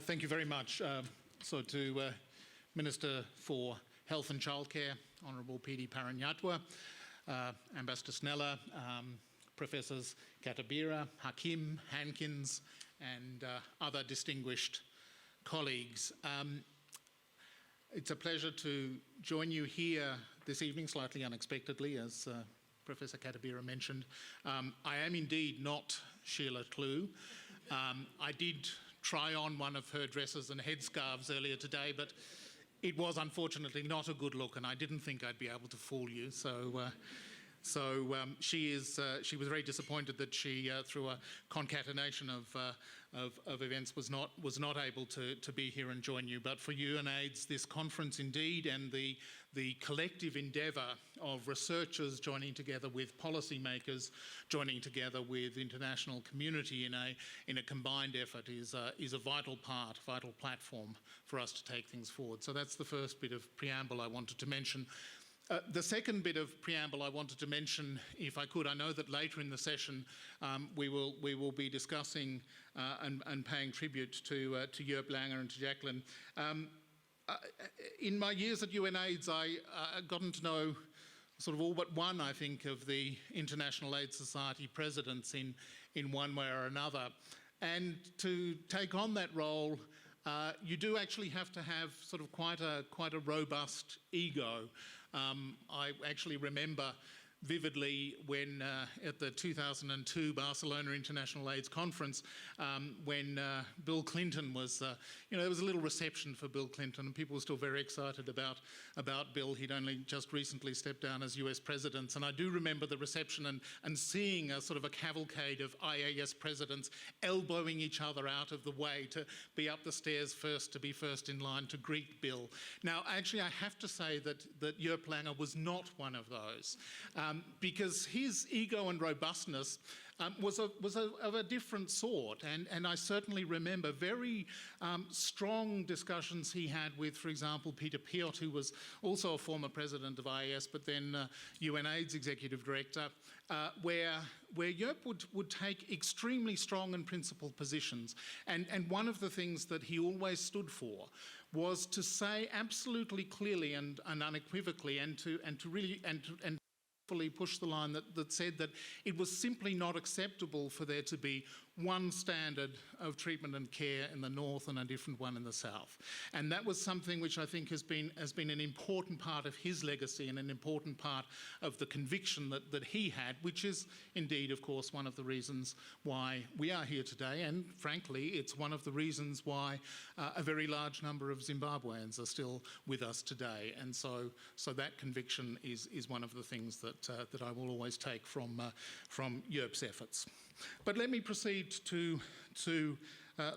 Thank you very much. To Minister for Health and Childcare, Honourable P.D. Paranyatwa, Ambassador Sneller, Professors Katabira, Hakim, Hankins, and other distinguished colleagues. It's a pleasure to join you here this evening, slightly unexpectedly, as Professor Katabira mentioned. I am indeed not Sheila Tlou. I did try on one of her dresses and headscarves earlier today, but it was unfortunately not a good look, and I didn't think I'd be able to fool you. She was very disappointed that she, through a concatenation of events, was not able to be here and join you. But for UNAIDS, this conference indeed, and the collective endeavour of researchers joining together with policymakers, joining together with international community in a combined effort is a vital platform for us to take things forward. So that's the first bit of preamble I wanted to mention. The second bit of preamble I wanted to mention, if I could, I know that later in the session we will be discussing and paying tribute to Joop Langer and to Jacqueline. In my years at UNAIDS, I gotten to know sort of all but one, I think, of the International AIDS Society presidents in one way or another. And to take on that role, you do actually have to have sort of quite a robust ego. I actually remember vividly when at the 2002 Barcelona International AIDS Conference, when Bill Clinton was, there was a little reception for Bill Clinton, and people were still very excited about Bill. He'd only just recently stepped down as US president, and I do remember the reception and seeing a sort of a cavalcade of IAS presidents elbowing each other out of the way to be up the stairs first, to be first in line to greet Bill. Now, actually, I have to say that Joop Langer was not one of those. Because his ego and robustness was of a different sort, and I certainly remember very strong discussions he had with, for example, Peter Piot, who was also a former president of IAS, but then UNAIDS executive director, where Joop would take extremely strong and principled positions, and one of the things that he always stood for was to say absolutely clearly and unequivocally, and to really push the line that said that it was simply not acceptable for there to be one standard of treatment and care in the north and a different one in the south. And that was something which I think has been an important part of his legacy and an important part of the conviction that he had, which is indeed, of course, one of the reasons why we are here today. And frankly, it's one of the reasons why a very large number of Zimbabweans are still with us today. And so that conviction is one of the things that I will always take from Joop's efforts. But let me proceed to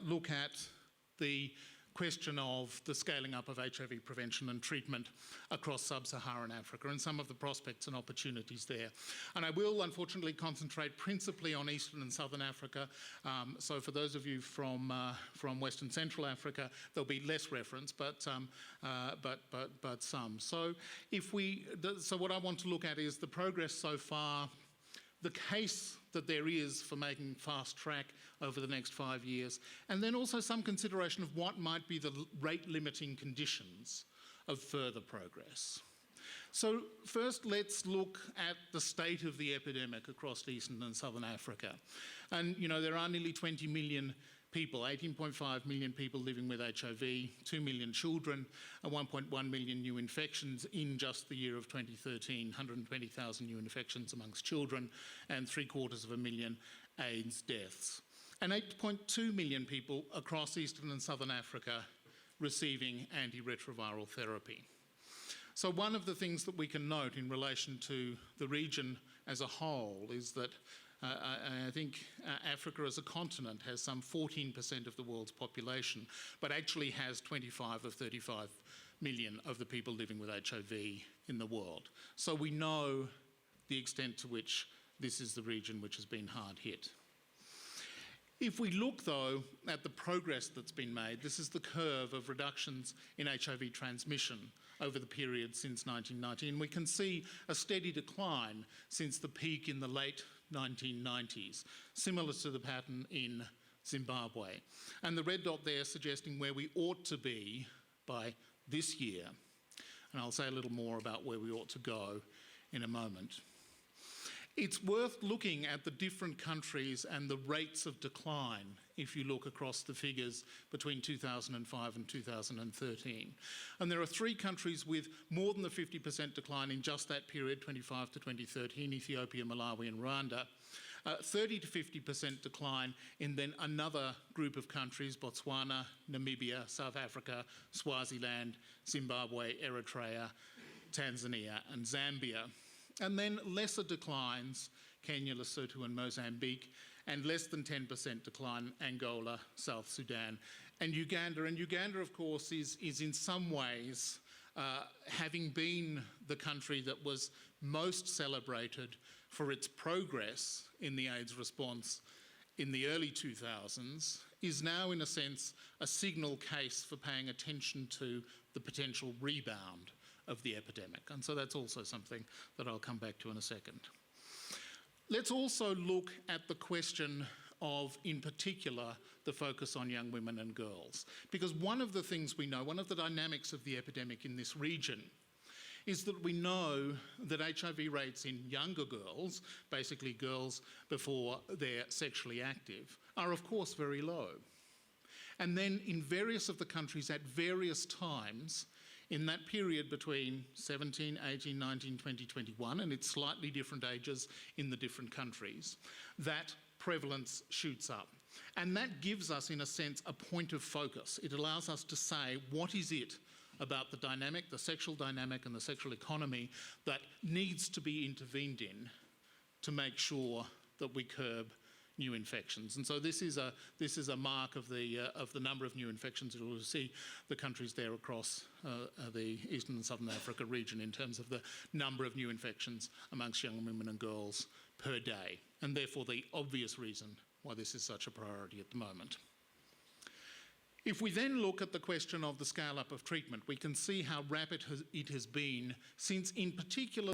look at the question of the scaling up of HIV prevention and treatment across sub-Saharan Africa and some of the prospects and opportunities there. And I will unfortunately concentrate principally on Eastern and Southern Africa. So for those of you from Western Central Africa, there'll be less reference, but some. So what I want to look at is the progress so far, the case that there is for making fast track over the next 5 years, and then also some consideration of what might be the rate-limiting conditions of further progress. So first, let's look at the state of the epidemic across Eastern and Southern Africa. And, there are nearly 20 million people, 18.5 million people living with HIV, 2 million children, and 1.1 million new infections in just the year of 2013, 120,000 new infections amongst children, and 750,000 AIDS deaths. And 8.2 million people across Eastern and Southern Africa receiving antiretroviral therapy. So one of the things that we can note in relation to the region as a whole is that I think Africa as a continent has some 14% of the world's population, but actually has 25 of 35 million of the people living with HIV in the world. So we know the extent to which this is the region which has been hard hit. If we look, though, at the progress that's been made, this is the curve of reductions in HIV transmission over the period since 1990, and we can see a steady decline since the peak in the late 1990s, similar to the pattern in Zimbabwe. And the red dot there suggesting where we ought to be by this year. And I'll say a little more about where we ought to go in a moment. It's worth looking at the different countries and the rates of decline if you look across the figures between 2005 and 2013. And there are 3 countries with more than the 50% decline in just that period, 25 to 2013, Ethiopia, Malawi and Rwanda. 30 to 50% decline in then another group of countries, Botswana, Namibia, South Africa, Swaziland, Zimbabwe, Eritrea, Tanzania and Zambia. And then lesser declines, Kenya, Lesotho and Mozambique, and less than 10% decline, Angola, South Sudan and Uganda. And Uganda, of course, is in some ways, having been the country that was most celebrated for its progress in the AIDS response in the early 2000s, is now, in a sense, a signal case for paying attention to the potential rebound of the epidemic. And so that's also something that I'll come back to in a second. Let's also look at the question of, in particular, the focus on young women and girls. Because one of the things we know, one of the dynamics of the epidemic in this region, is that we know that HIV rates in younger girls, basically girls before they're sexually active, are of course very low. And then in various of the countries at various times, in that period between 17, 18, 19, 20, 21, and it's slightly different ages in the different countries, that prevalence shoots up. And that gives us, in a sense, a point of focus. It allows us to say, what is it about the dynamic, the sexual dynamic and the sexual economy that needs to be intervened in to make sure that we curb new infections. And so this is a mark of the number of new infections. You'll see the countries there across the Eastern and Southern Africa region in terms of the number of new infections amongst young women and girls per day, and therefore the obvious reason why this is such a priority at the moment. If we then look at the question of the scale-up of treatment, we can see how rapid it has been since, in particular,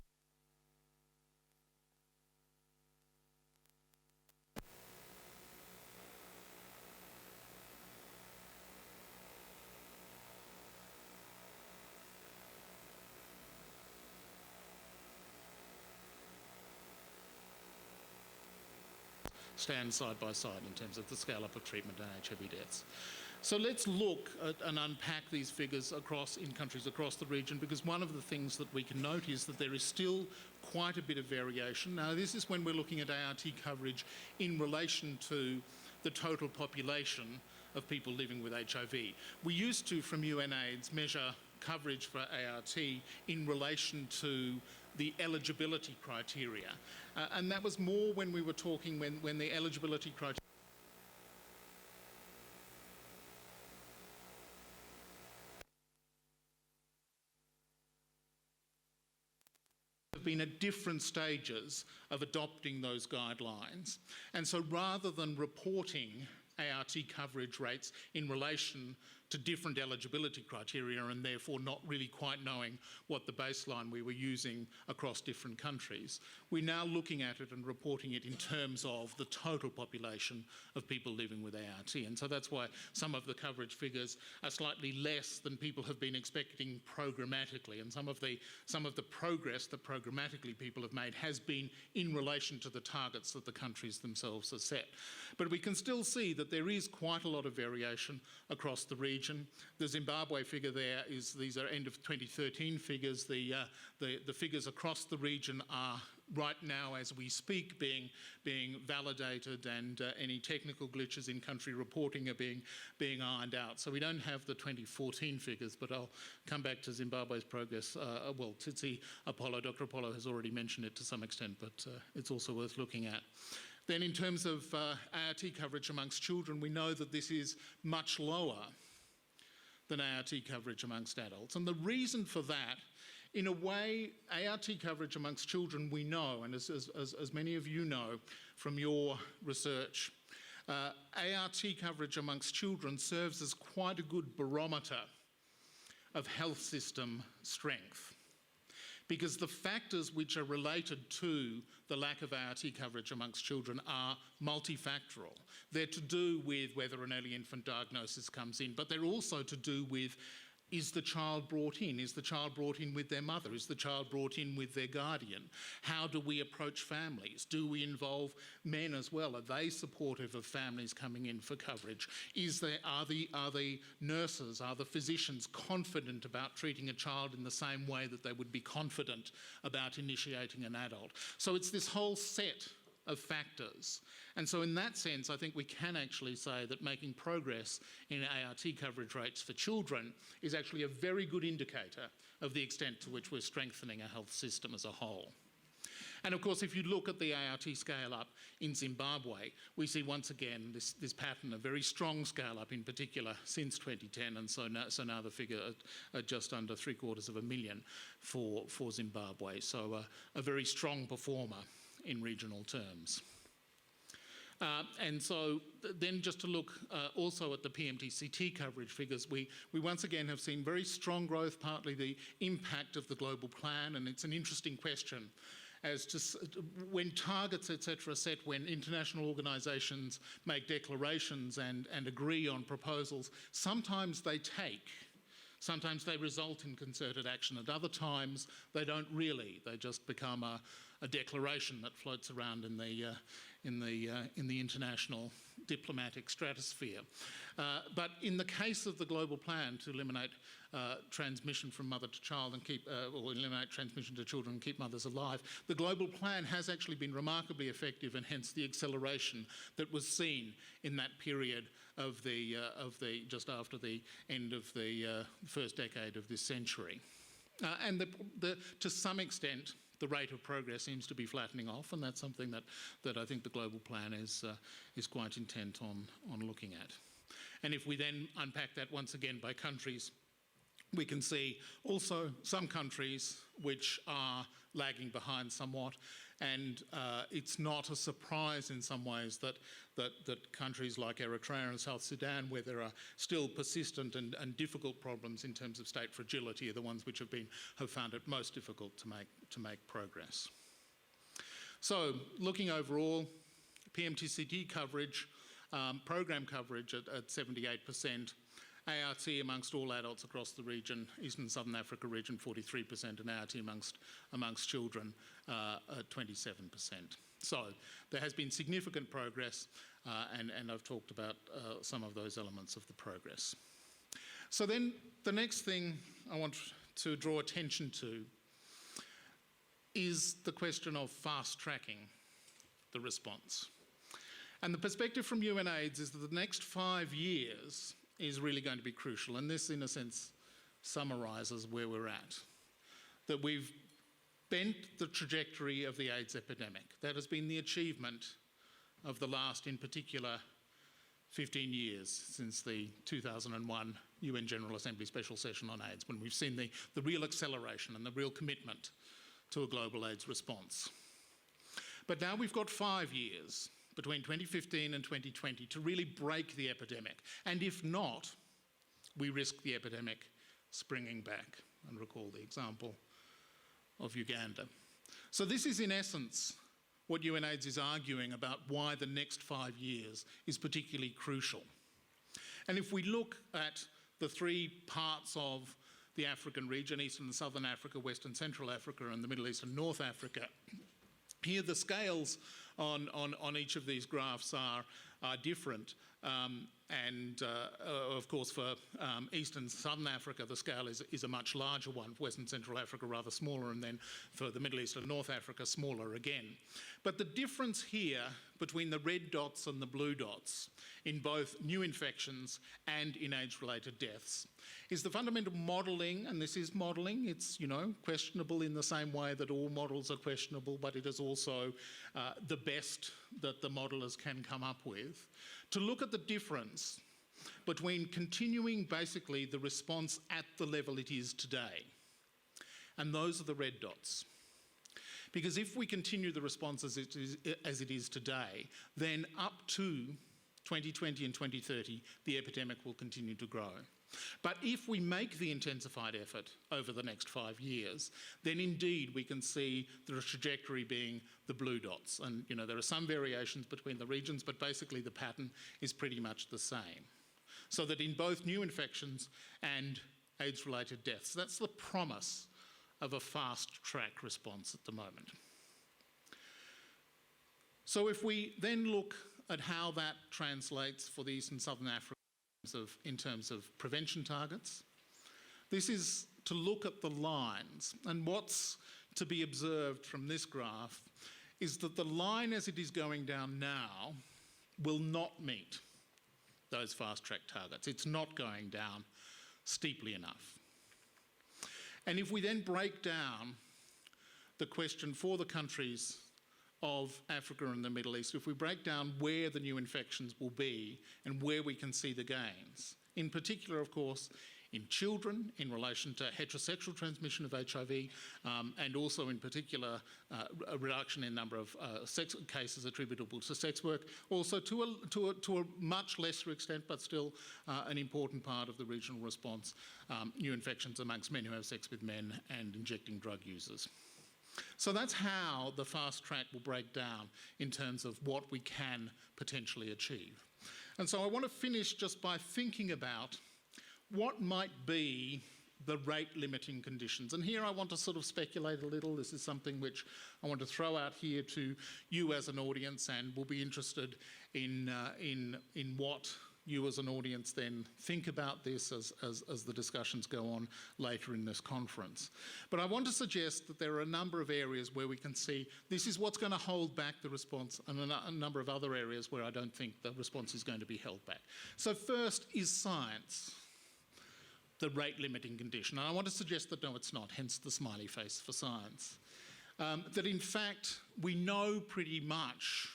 stand side by side in terms of the scale-up of treatment and HIV deaths. So let's look at and unpack these figures in countries across the region, because one of the things that we can note is that there is still quite a bit of variation. Now, this is when we're looking at ART coverage in relation to the total population of people living with HIV. We used to, from UNAIDS, measure coverage for ART in relation to the eligibility criteria. And that was more when we were talking when the eligibility criteria have been at different stages of adopting those guidelines. And so rather than reporting ART coverage rates in relation to different eligibility criteria and therefore not really quite knowing what the baseline we were using across different countries, we're now looking at it and reporting it in terms of the total population of people living with ART. And so that's why some of the coverage figures are slightly less than people have been expecting programmatically. And some of the progress that programmatically people have made has been in relation to the targets that the countries themselves have set. But we can still see that there is quite a lot of variation across the region. The Zimbabwe figure there is, these are end of 2013 figures. The figures across the region are right now, as we speak, being validated, and any technical glitches in country reporting are being ironed out. So we don't have the 2014 figures, but I'll come back to Zimbabwe's progress. Well, Tsitsi Apollo, Dr. Apollo has already mentioned it to some extent, but it's also worth looking at. Then in terms of ART coverage amongst children, we know that this is much lower than ART coverage amongst adults. And the reason for that, in a way, ART coverage amongst children we know, and as many of you know from your research, ART coverage amongst children serves as quite a good barometer of health system strength. because the factors which are related to the lack of ART coverage amongst children are multifactorial. They're to do with whether an early infant diagnosis comes in, but they're also to do with, is the child brought in? Is the child brought in with their mother? Is the child brought in with their guardian? How do we approach families? Do we involve men as well? Are they supportive of families coming in for coverage? Are the nurses, are the physicians confident about treating a child in the same way that they would be confident about initiating an adult? So it's this whole set of factors. And so in that sense, I think we can actually say that making progress in ART coverage rates for children is actually a very good indicator of the extent to which we're strengthening our health system as a whole. And of course, if you look at the ART scale up in Zimbabwe, we see once again this pattern of very strong scale up in particular since 2010, and so now the figure at just under 750,000 for Zimbabwe. So a very strong performer in regional terms. And so then just to look also at the PMTCT coverage figures, we once again have seen very strong growth, partly the impact of the global plan, and it's an interesting question as to when targets, etc., are set, when international organisations make declarations and agree on proposals, sometimes they result in concerted action. At other times, they don't really. They just become a declaration that floats around in the international diplomatic stratosphere. But in the case of the global plan to eliminate transmission from mother to child and or eliminate transmission to children and keep mothers alive, the global plan has actually been remarkably effective, and hence the acceleration that was seen in that period of the just after the end of the first decade of this century. And to some extent, the rate of progress seems to be flattening off, and that's something that I think the global plan is quite intent on looking at. And if we then unpack that once again by countries, we can see also some countries which are lagging behind somewhat, and it's not a surprise in some ways that countries like Eritrea and South Sudan, where there are still persistent and difficult problems in terms of state fragility, are the ones which have found it most difficult to make progress. So, looking overall, PMTCT coverage, program coverage at 78%. ART amongst all adults across the region, Eastern and Southern Africa region 43%, and ART amongst children at 27%. So there has been significant progress, and I've talked about some of those elements of the progress. So then the next thing I want to draw attention to is the question of fast-tracking the response. And the perspective from UNAIDS is that the next 5 years is really going to be crucial, and this in a sense summarises where we're at. That we've bent the trajectory of the AIDS epidemic. That has been the achievement of the last, in particular, 15 years since the 2001 UN General Assembly Special Session on AIDS, when we've seen the real acceleration and the real commitment to a global AIDS response. But now we've got 5 years between 2015 and 2020 to really break the epidemic. And if not, we risk the epidemic springing back. And recall the example of Uganda. So this is in essence what UNAIDS is arguing about why the next 5 years is particularly crucial. And if we look at the 3 parts of the African region, Eastern and Southern Africa, West and Central Africa, and the Middle East and North Africa, here the scales on each of these graphs are different. Of course, for East and Southern Africa, the scale is a much larger one. For West and Central Africa, rather smaller, and then for the Middle East and North Africa, smaller again. But the difference here between the red dots and the blue dots in both new infections and in AIDS-related deaths is the fundamental modelling, and this is modelling. It's, questionable in the same way that all models are questionable, but it is also the best that the modellers can come up with, to look at the difference between continuing basically the response at the level it is today. And those are the red dots. Because if we continue the response as it is today, then up to 2020 and 2030, the epidemic will continue to grow. But if we make the intensified effort over the next 5 years, then indeed we can see the trajectory being the blue dots. And, you know, there are some variations between the regions, but basically the pattern is pretty much the same. So that in both new infections and AIDS-related deaths, that's the promise of a fast-track response at the moment. So if we then look at how that translates for the East and Southern Africa in terms of prevention targets, this is to look at the lines. And what's to be observed from this graph is that the line as it is going down now will not meet those fast-track targets. It's not going down steeply enough. And if we then break down the question for the countries of Africa and the Middle East, if we break down where the new infections will be and where we can see the gains, in particular, of course, in children in relation to heterosexual transmission of HIV, and also in particular a reduction in number of sex cases attributable to sex work, also to a much lesser extent, but still an important part of the regional response, new infections amongst men who have sex with men and injecting drug users. So that's how the fast track will break down in terms of what we can potentially achieve. And so I want to finish just by thinking about what might be the rate limiting conditions. And here I want to sort of speculate a little. This is something which I want to throw out here to you as an audience, and we'll be interested in what you as an audience then think about this as the discussions go on later in this conference. But I want to suggest that there are a number of areas where we can see this is what's going to hold back the response, and a number of other areas where I don't think the response is going to be held back. So first is science, the rate limiting condition. And I want to suggest that no, it's not, hence the smiley face for science. That in fact, we know pretty much,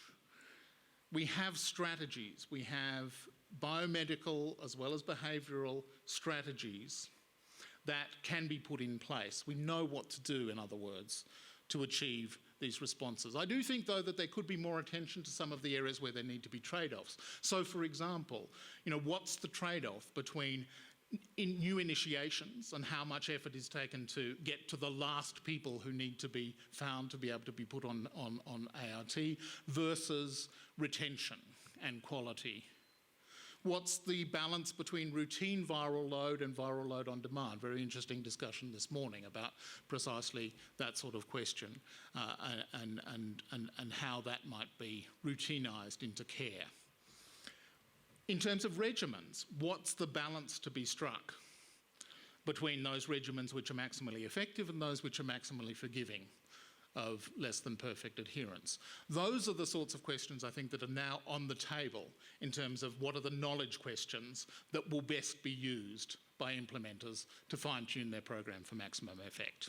we have strategies, we have biomedical as well as behavioural strategies that can be put in place. We know what to do, in other words, to achieve these responses. I do think, though, that there could be more attention to some of the areas where there need to be trade-offs. So, for example, you know, what's the trade-off between new initiations and how much effort is taken to get to the last people who need to be found to be able to be put on ART versus retention and quality? What's the balance between routine viral load and viral load on demand? Very interesting discussion this morning about precisely that sort of question and how that might be routinized into care. In terms of regimens, what's the balance to be struck between those regimens which are maximally effective and those which are maximally forgiving of less than perfect adherence? Those are the sorts of questions I think that are now on the table in terms of what are the knowledge questions that will best be used by implementers to fine-tune their program for maximum effect.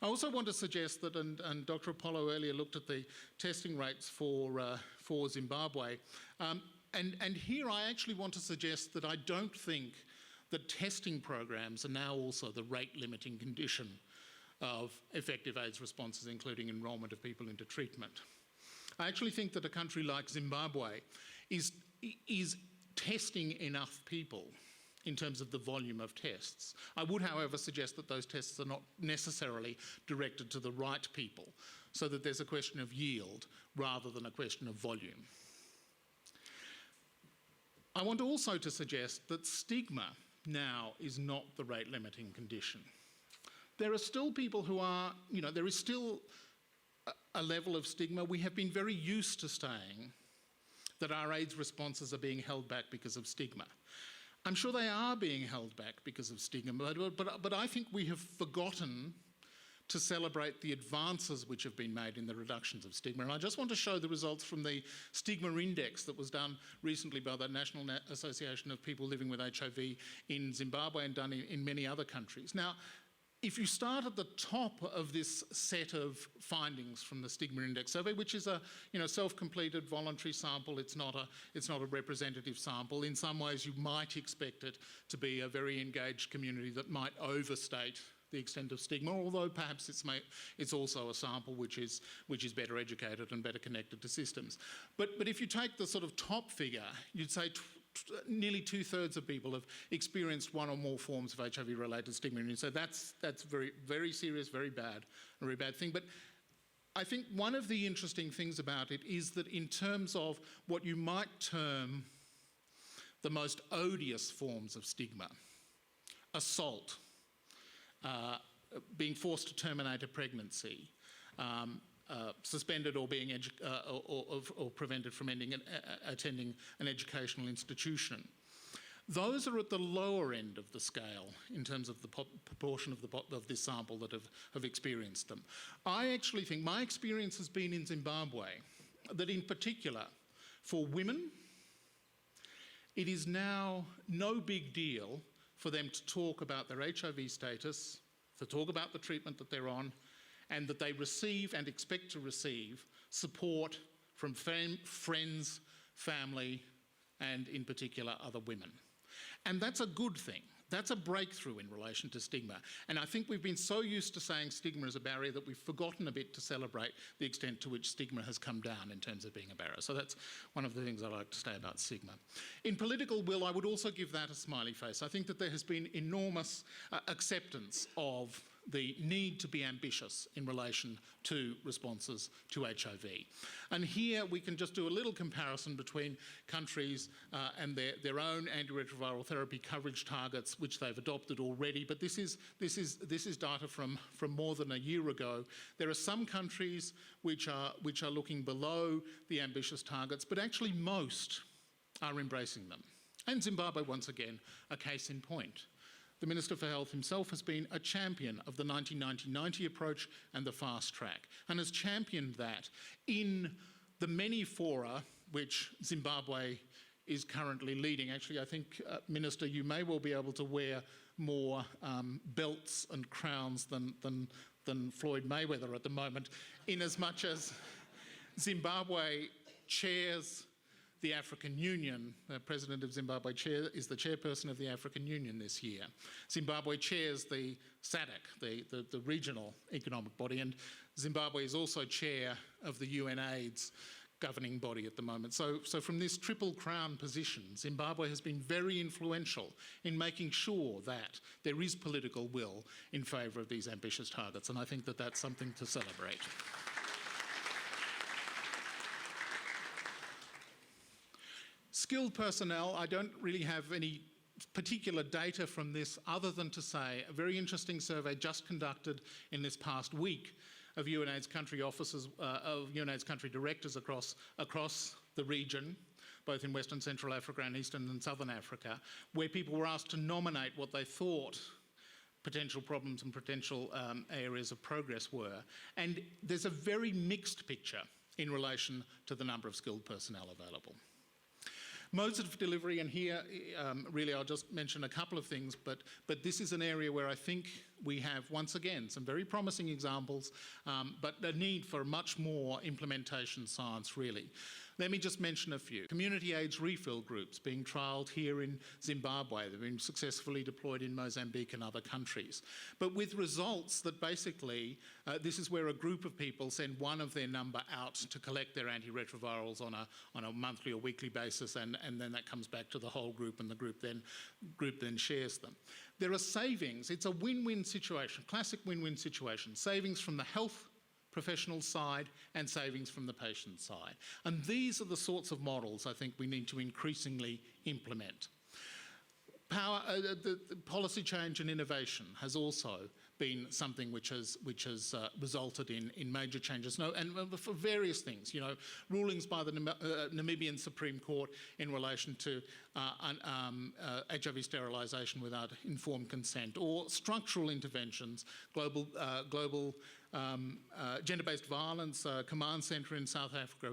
I also want to suggest that, and Dr. Apollo earlier looked at the testing rates for Zimbabwe, and here I actually want to suggest that I don't think that testing programs are now also the rate-limiting condition of effective AIDS responses, including enrolment of people into treatment. I actually think that a country like Zimbabwe is testing enough people in terms of the volume of tests. I would, however, suggest that those tests are not necessarily directed to the right people, so that there's a question of yield rather than a question of volume. I want also to suggest that stigma now is not the rate-limiting condition. There are still people who are, you know, there is still a level of stigma. We have been very used to saying that our AIDS responses are being held back because of stigma. I'm sure they are being held back because of stigma, but I think we have forgotten to celebrate the advances which have been made in the reductions of stigma. And I just want to show the results from the Stigma Index that was done recently by the National Association of People Living with HIV in Zimbabwe and done in many other countries. Now, if you start at the top of this set of findings from the Stigma Index survey, which is a self-completed voluntary sample, it's not a representative sample. In some ways, you might expect it to be a very engaged community that might overstate the extent of stigma, although perhaps it's also a sample which is better educated and better connected to systems. But if you take the sort of top figure, you'd say nearly 2/3 of people have experienced one or more forms of HIV-related stigma. And so that's very, very serious, very bad, a very bad thing. But I think one of the interesting things about it is that in terms of what you might term the most odious forms of stigma, assault, being forced to terminate a pregnancy, suspended or being or prevented from attending an educational institution. Those are at the lower end of the scale in terms of the proportion of this sample that have experienced them. I actually think my experience has been in Zimbabwe that in particular for women, it is now no big deal for them to talk about their HIV status, to talk about the treatment that they're on, and that they receive and expect to receive support from friends, family, and in particular other women. And that's a good thing. That's a breakthrough in relation to stigma. And I think we've been so used to saying stigma is a barrier that we've forgotten a bit to celebrate the extent to which stigma has come down in terms of being a barrier. So that's one of the things I like to say about stigma. In political will, I would also give that a smiley face. I think that there has been enormous acceptance of the need to be ambitious in relation to responses to HIV. And here we can just do a little comparison between countries and their own antiretroviral therapy coverage targets, which they've adopted already. But this is data from more than a year ago. There are some countries which are looking below the ambitious targets, but actually most are embracing them. And Zimbabwe, once again, a case in point. The Minister for Health himself has been a champion of the 90-90-90 approach and the fast track, and has championed that in the many fora which Zimbabwe is currently leading. Actually, I think, Minister, you may well be able to wear more belts and crowns than Floyd Mayweather at the moment, in as much as Zimbabwe chairs the African Union. The President of Zimbabwe is the chairperson of the African Union this year. Zimbabwe chairs the SADC, the regional economic body, and Zimbabwe is also chair of the UNAIDS governing body at the moment. So from this triple crown position, Zimbabwe has been very influential in making sure that there is political will in favour of these ambitious targets, and I think that that's something to celebrate. Skilled personnel, I don't really have any particular data from this other than to say a very interesting survey just conducted in this past week of UNAIDS country officers, of UNAIDS country directors across the region, both in Western Central Africa and Eastern and Southern Africa, where people were asked to nominate what they thought potential problems and potential areas of progress were. And there's a very mixed picture in relation to the number of skilled personnel available. Modes of delivery, and here really I'll just mention a couple of things, but this is an area where I think we have, once again, some very promising examples, but a need for much more implementation science, really. Let me just mention a few. Community AIDS refill groups being trialled here in Zimbabwe. They've been successfully deployed in Mozambique and other countries. But with results that basically, this is where a group of people send one of their number out to collect their antiretrovirals on a monthly or weekly basis, and then that comes back to the whole group, and the group then shares them. There are savings. It's a win-win situation, classic win-win situation. Savings from the health professional side and savings from the patient side. And these are the sorts of models I think we need to increasingly implement. The policy change and innovation has also been something which has resulted in major changes. No, and for various things, rulings by the Namibian Supreme Court in relation to HIV sterilisation without informed consent, or structural interventions, global gender-based violence command centre in South Africa,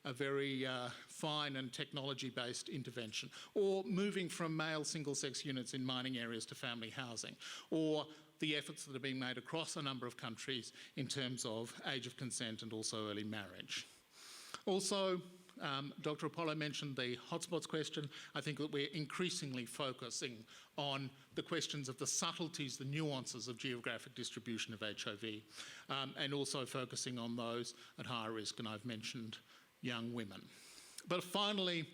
a very fine and technology-based intervention, or moving from male single-sex units in mining areas to family housing, or the efforts that are being made across a number of countries in terms of age of consent and also early marriage. Also, Dr. Apollo mentioned the hotspots question. I think that we're increasingly focusing on the questions of the subtleties, the nuances of geographic distribution of HIV, and also focusing on those at higher risk, and I've mentioned young women. But finally,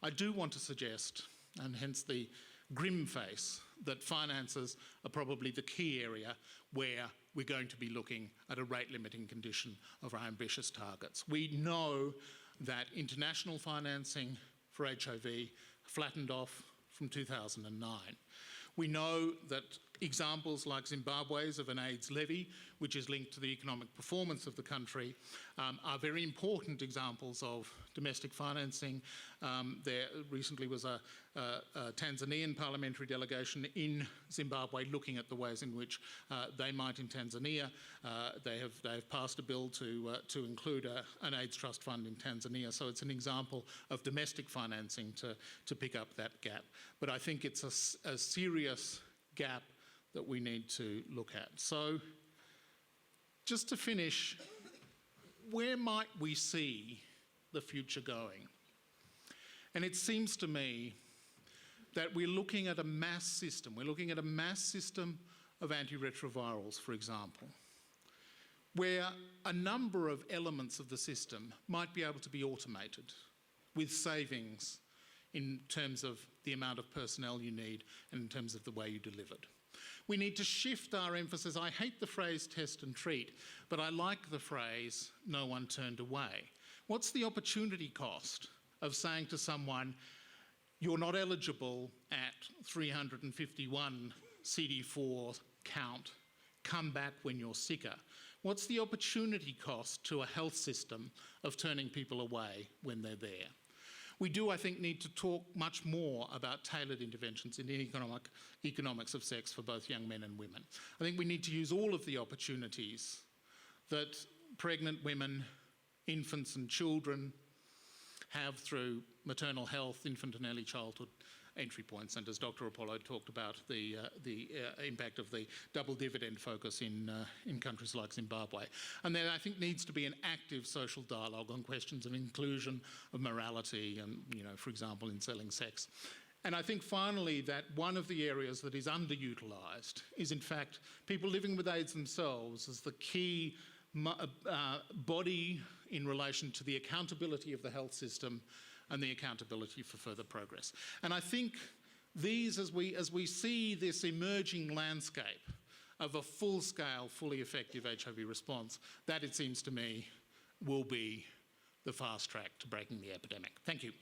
I do want to suggest, and hence the grim face, that finances are probably the key area where we're going to be looking at a rate-limiting condition of our ambitious targets. We know that international financing for HIV flattened off from 2009. We know that examples like Zimbabwe's of an AIDS levy, which is linked to the economic performance of the country, are very important examples of domestic financing. There recently was a Tanzanian parliamentary delegation in Zimbabwe looking at the ways in which they might in Tanzania. They have passed a bill to include an AIDS trust fund in Tanzania. So it's an example of domestic financing to pick up that gap. But I think it's a serious gap that we need to look at. So just to finish, where might we see the future going? And it seems to me that we're looking at a mass system. We're looking at a mass system of antiretrovirals, for example, where a number of elements of the system might be able to be automated with savings in terms of the amount of personnel you need and in terms of the way you deliver it. We need to shift our emphasis. I hate the phrase test and treat, but I like the phrase no one turned away. What's the opportunity cost of saying to someone, you're not eligible at 351 CD4 count, come back when you're sicker? What's the opportunity cost to a health system of turning people away when they're there? We do, I think, need to talk much more about tailored interventions in the economics of sex for both young men and women. I think we need to use all of the opportunities that pregnant women, infants and children have through maternal health, infant and early childhood entry points, and as Dr. Apollo talked about, the impact of the double dividend focus in countries like Zimbabwe. And there, I think, needs to be an active social dialogue on questions of inclusion, of morality, and, for example, in selling sex. And I think, finally, that one of the areas that is underutilised is, in fact, people living with AIDS themselves as the key body in relation to the accountability of the health system and the accountability for further progress. And I think these, as we see this emerging landscape of a full-scale, fully effective HIV response, that, it seems to me, will be the fast track to breaking the epidemic. Thank you.